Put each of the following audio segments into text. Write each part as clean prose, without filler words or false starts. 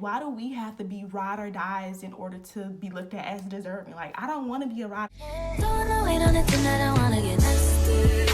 why do we have to be ride or dies in order to be looked at as deserving? Like, I don't want to be a ride. Don't wanna wait on it tonight, I wanna get nasty.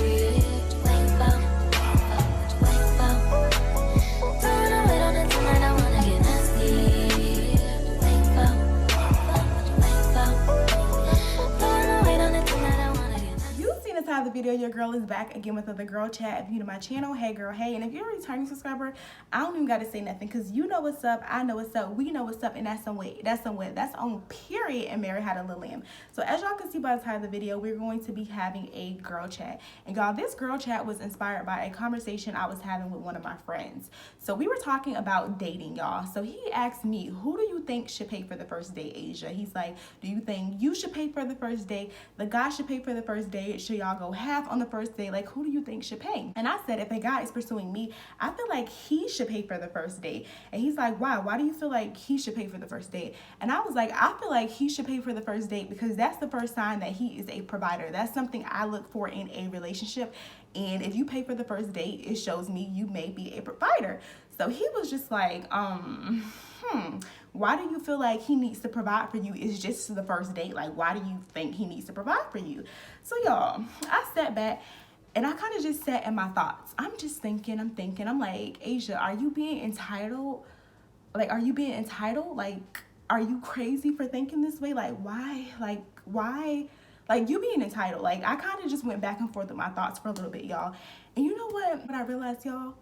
Of the video, your girl is back again with another girl chat. If you're new to my channel, hey girl, hey. And if you're a returning subscriber, I don't even got to say nothing, because you know what's up, I know what's up, we know what's up, and that's on period. And Mary had a little lamb. So as y'all can see by the title of the video, we're going to be having a girl chat. And y'all, this girl chat was inspired by a conversation I was having with one of my friends. So we were talking about dating, y'all. So he asked me, who do you think should pay for the first date, Asia? He's like, do you think you should pay for the first date, the guy should pay for the first date, should y'all go half on the first date? Like, who do you think should pay? And I said, if a guy is pursuing me, I feel like he should pay for the first date. And he's like, why do you feel like he should pay for the first date? And I was like, I feel like he should pay for the first date because that's the first sign that he is a provider. That's something I look for in a relationship. And if you pay for the first date, it shows me you may be a provider. So he was just like, why do you feel like he needs to provide for you? It's just the first date. Like, why do you think he needs to provide for you? So y'all, I sat back and I kind of just sat in my thoughts. I'm just thinking, I'm like, Asia, are you being entitled? Like, are you being entitled? Like, are you crazy for thinking this way? Like, why? Like, you being entitled. Like, I kind of just went back and forth with my thoughts for a little bit, y'all. And you know what I realized, y'all?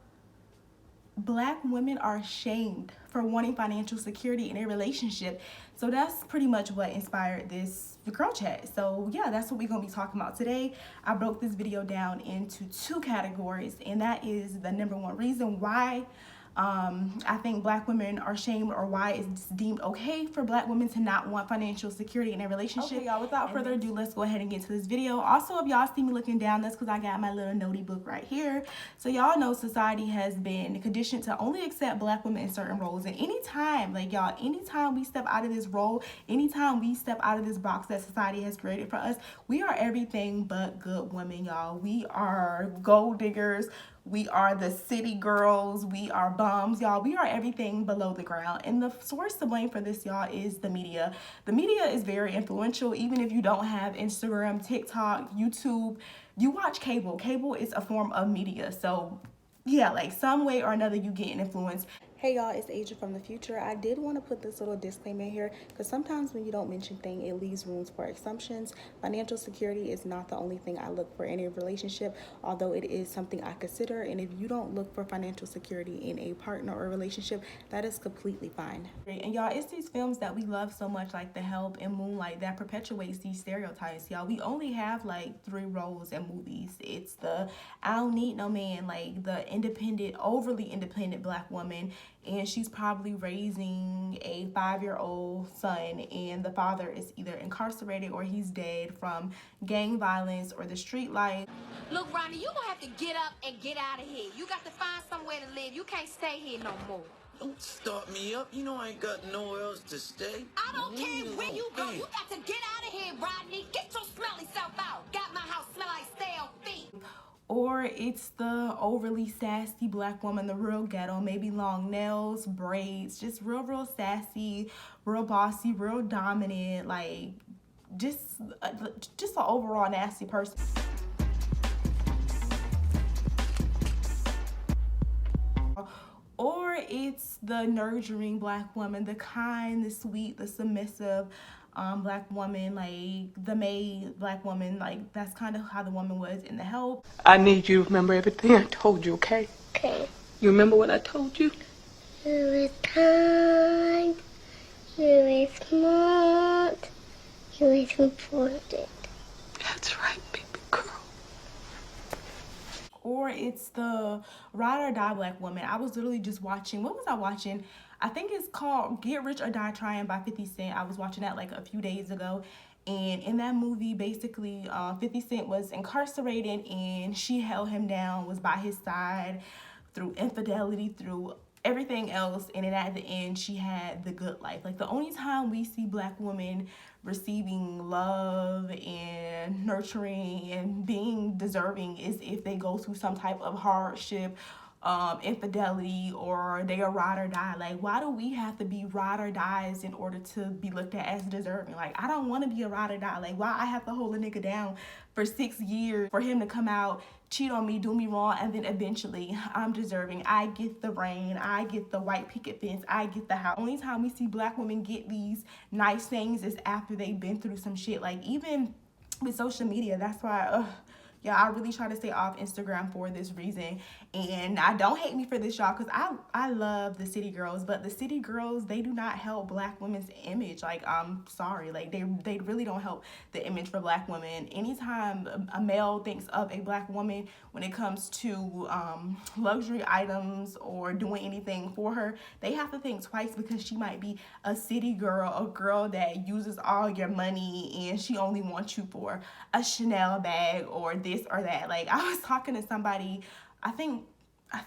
Black women are shamed for wanting financial security in a relationship. So that's pretty much what inspired this girl chat. So yeah, that's what we're gonna be talking about today. I broke this video down into two categories, and that is the number one reason why I think black women are shamed, or why it's deemed okay for black women to not want financial security in a relationship. Okay, y'all, without further ado, let's go ahead and get to this video. Also, if y'all see me looking down, that's because I got my little notey book right here. So y'all know society has been conditioned to only accept black women in certain roles. And anytime, like y'all, anytime we step out of this role, anytime we step out of this box that society has created for us, we are everything but good women, y'all. We are gold diggers. We are the city girls. We are bums, y'all. We are everything below the ground. And the source to blame for this, y'all, is the media. The media is very influential. Even if you don't have Instagram, TikTok, YouTube, you watch cable. Cable is a form of media. So yeah, like some way or another you get an influence. Hey y'all, it's Asia from the future. I did want to put this little disclaimer here because sometimes when you don't mention things, it leaves rooms for assumptions. Financial security is not the only thing I look for in a relationship, although it is something I consider. And if you don't look for financial security in a partner or relationship, that is completely fine. And y'all, it's these films that we love so much, like The Help and Moonlight, that perpetuates these stereotypes, y'all. We only have like 3 roles in movies. It's the I don't need no man, like the independent, overly independent black woman, and she's probably raising a 5-year-old son, and the father is either incarcerated or he's dead from gang violence or the street life. Look, Ronnie, you gonna have to get up and get out of here. You got to find somewhere to live. You can't stay here no more. Don't start me up. You know I ain't got nowhere else to stay. I don't care where you go. You got to get out of here, Rodney. Get your smelly self out. Got my house smell like stale feet. Or it's the overly sassy black woman, the real ghetto, maybe long nails, braids, just real sassy, real bossy, real dominant, like just an overall nasty person. Or it's the nurturing black woman, the kind, the sweet, the submissive black woman, like the maid black woman. Like that's kind of how the woman was in The Help. I need you to remember everything I told you, okay? Okay. You remember what I told you? You were kind. You were smart. You were important. That's right, baby girl. Or it's the ride or die black woman. I was literally just watching, what was I watching? I think it's called Get Rich or Die Trying by 50 Cent. I was watching that like a few days ago. And in that movie, basically, 50 Cent was incarcerated and she held him down, was by his side through infidelity, through everything else. And then at the end, she had the good life. Like the only time we see black women receiving love and nurturing and being deserving is if they go through some type of hardship infidelity, or they are ride or die. Like, why do we have to be ride or dies in order to be looked at as deserving? Like, I don't want to be a ride or die. Like, why I have to hold a nigga down for 6 years for him to come out, cheat on me, do me wrong, and then eventually I'm deserving. I get the rain, I get the white picket fence, I get the house. Only time we see black women get these nice things is after they've been through some shit. Like, even with social media, that's why yeah, I really try to stay off Instagram for this reason. And I don't hate me for this, y'all, because I love the city girls, but the city girls, they do not help black women's image. Like, I'm sorry, like they really don't help the image for black women. Anytime a male thinks of a black woman when it comes to luxury items or doing anything for her, they have to think twice, because she might be a city girl, a girl that uses all your money, and she only wants you for a Chanel bag or this or that. Like, I was talking to somebody, I think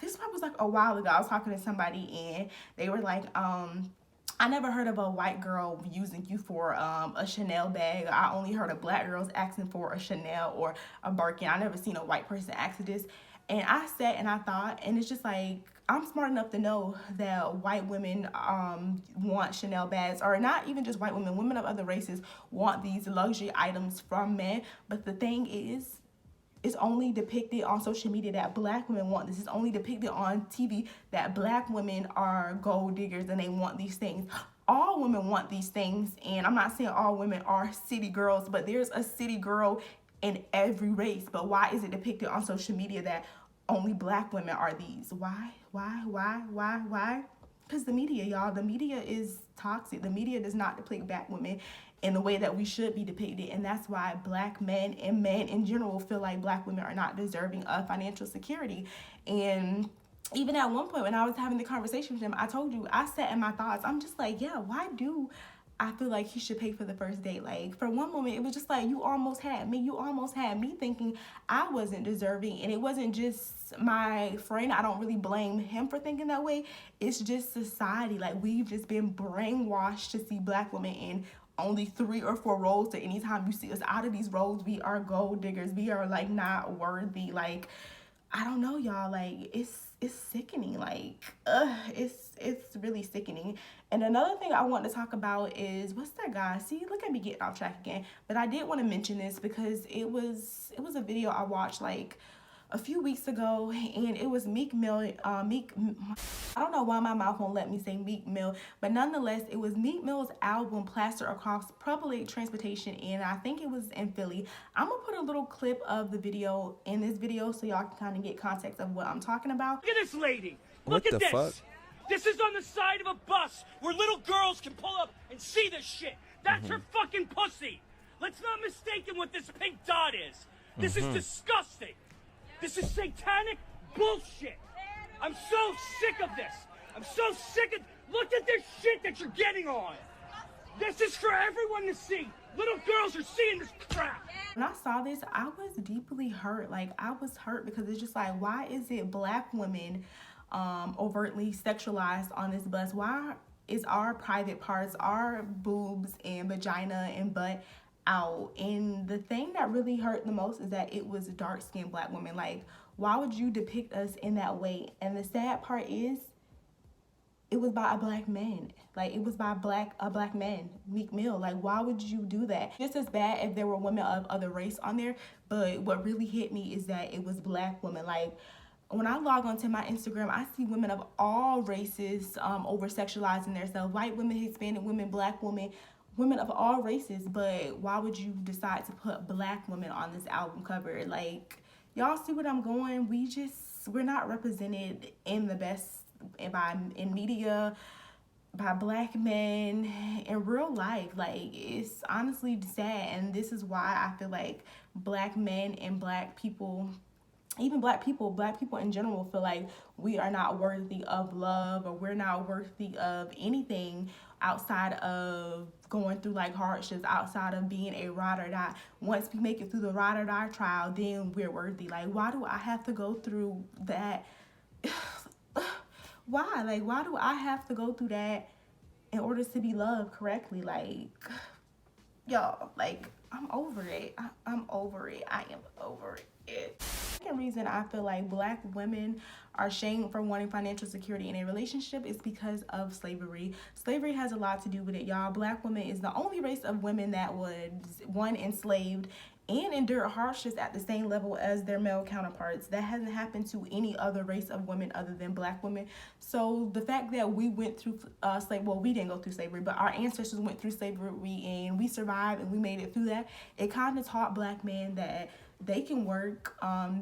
this was like a while ago. I was talking to somebody and they were like, I never heard of a white girl using you for a Chanel bag. I only heard of black girls asking for a Chanel or a Birkin. I never seen a white person ask for this. And I sat and I thought, and it's just like, I'm smart enough to know that white women want Chanel bags, or not even just white women, women of other races want these luxury items from men. But the thing is, it's only depicted on social media that black women want this. It's only depicted on TV that black women are gold diggers and they want these things. All women want these things, and I'm not saying all women are city girls, but there's a city girl in every race. But why is it depicted on social media that only black women are these? Why? Because the media, y'all, the media is toxic. The media does not depict black women in the way that we should be depicted, and that's why black men and men in general feel like black women are not deserving of financial security. And even at one point when I was having the conversation with him, I told you, I sat in my thoughts. I'm just like, yeah, why do I feel like he should pay for the first date? Like, for one moment, it was just like, you almost had me thinking I wasn't deserving. And it wasn't just my friend. I don't really blame him for thinking that way. It's just society. Like, we've just been brainwashed to see black women in only 3 or 4 roles. So anytime you see us out of these roles, we are gold diggers. We are like not worthy. Like, I don't know, y'all. Like, it's sickening. Like, it's really sickening. And another thing I want to talk about is, what's that guy? See, look at me getting off track again. But I did want to mention this because it was a video I watched like a few weeks ago, and it was Meek Mill. I don't know why my mouth won't let me say Meek Mill, but nonetheless, it was Meek Mill's album Plaster Across Public Transportation, and I think it was in Philly. I'm gonna put a little clip of the video in this video so y'all can kind of get context of what I'm talking about. Look at this lady. Look at this. Fuck? This is on the side of a bus where little girls can pull up and see this shit. That's her fucking pussy. Let's not mistake it what this pink dot is. This is disgusting. This is satanic bullshit. I'm so sick of this. I'm so sick of... Look at this shit that you're getting on. This is for everyone to see. Little girls are seeing this crap. When I saw this, I was deeply hurt. Like, I was hurt because it's just like, why is it black women overtly sexualized on this bus? Why is our private parts, our boobs and vagina and butt out? And the thing that really hurt the most is that it was dark-skinned black women. Like, why would you depict us in that way? And the sad part is, it was by a black man. Like, it was by a black man, Meek Mill. Like, why would you do that? Just as bad if there were women of other race on there, but what really hit me is that it was black women. Like, when I log onto my Instagram, I see women of all races over-sexualizing themselves. White women, Hispanic women, black women, women of all races. But why would you decide to put black women on this album cover? Like, y'all see what I'm going? We're not represented in the best, in media, by black men, in real life. Like, it's honestly sad. And this is why I feel like black men and black people, even black people in general, feel like we are not worthy of love, or we're not worthy of anything outside of going through like hardships, outside of being a ride or die. Once we make it through the ride or die trial, then we're worthy. Like, why do I have to go through that? Why? Like, why do I have to go through that in order to be loved correctly? Like, y'all, like, I'm over it. I'm over it. I am over it. Second reason I feel like black women are shamed for wanting financial security in a relationship is because of slavery. Slavery has a lot to do with it, y'all. Black women is the only race of women that was, one, enslaved and endured hardships at the same level as their male counterparts. That hasn't happened to any other race of women other than black women. So the fact that we went through slavery, well, we didn't go through slavery, but our ancestors went through slavery and we survived and we made it through that. It kind of taught black men that they can work,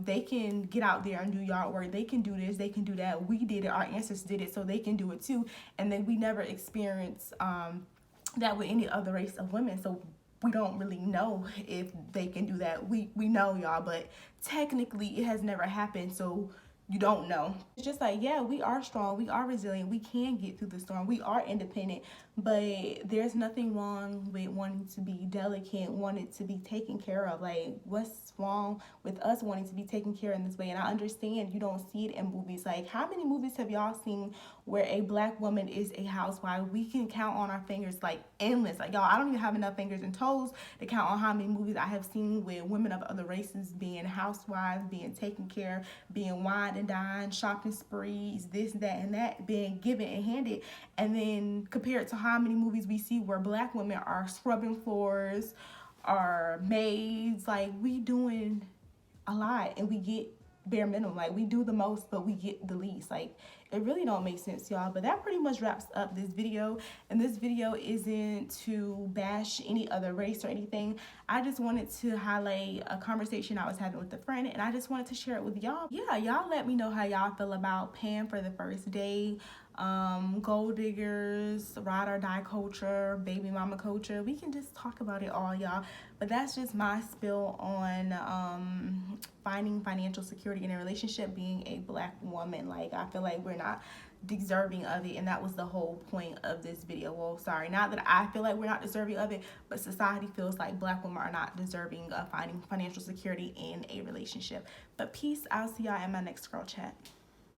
they can get out there and do yard work, they can do this, they can do that. We did it, our ancestors did it, so they can do it too. And then we never experienced that with any other race of women. So we don't really know if they can do that. We know, y'all, but technically it has never happened, so you don't know. It's just like, yeah, we are strong, we are resilient, we can get through the storm, we are independent, but there's nothing wrong with wanting to be delicate, wanting to be taken care of. Like, what's wrong with us wanting to be taken care of in this way? And I understand you don't see it in movies. Like, how many movies have y'all seen where a black woman is a housewife? We can count on our fingers, like, endless. Like, y'all, I don't even have enough fingers and toes to count on how many movies I have seen with women of other races being housewives, being taken care, being wined and dined, shopping sprees, this, that, and that, being given and handed. And then compared to how many movies we see where black women are scrubbing floors, are maids. Like, we doing a lot and we get bare minimum. Like, we do the most but we get the least. Like, it really don't make sense, y'all. But that pretty much wraps up this video. And this video isn't to bash any other race or anything. I just wanted to highlight a conversation I was having with a friend, and I just wanted to share it with y'all. Yeah, y'all let me know how y'all feel about paying for the first date, gold diggers, ride or die culture, baby mama culture. We can just talk about it all, y'all. But that's just my spill on finding financial security in a relationship, being a black woman. Like, I feel like we're not deserving of it, and that was the whole point of this video. Well, sorry, not that I feel like we're not deserving of it, but society feels like black women are not deserving of finding financial security in a relationship. But peace, I'll see y'all in my next girl chat.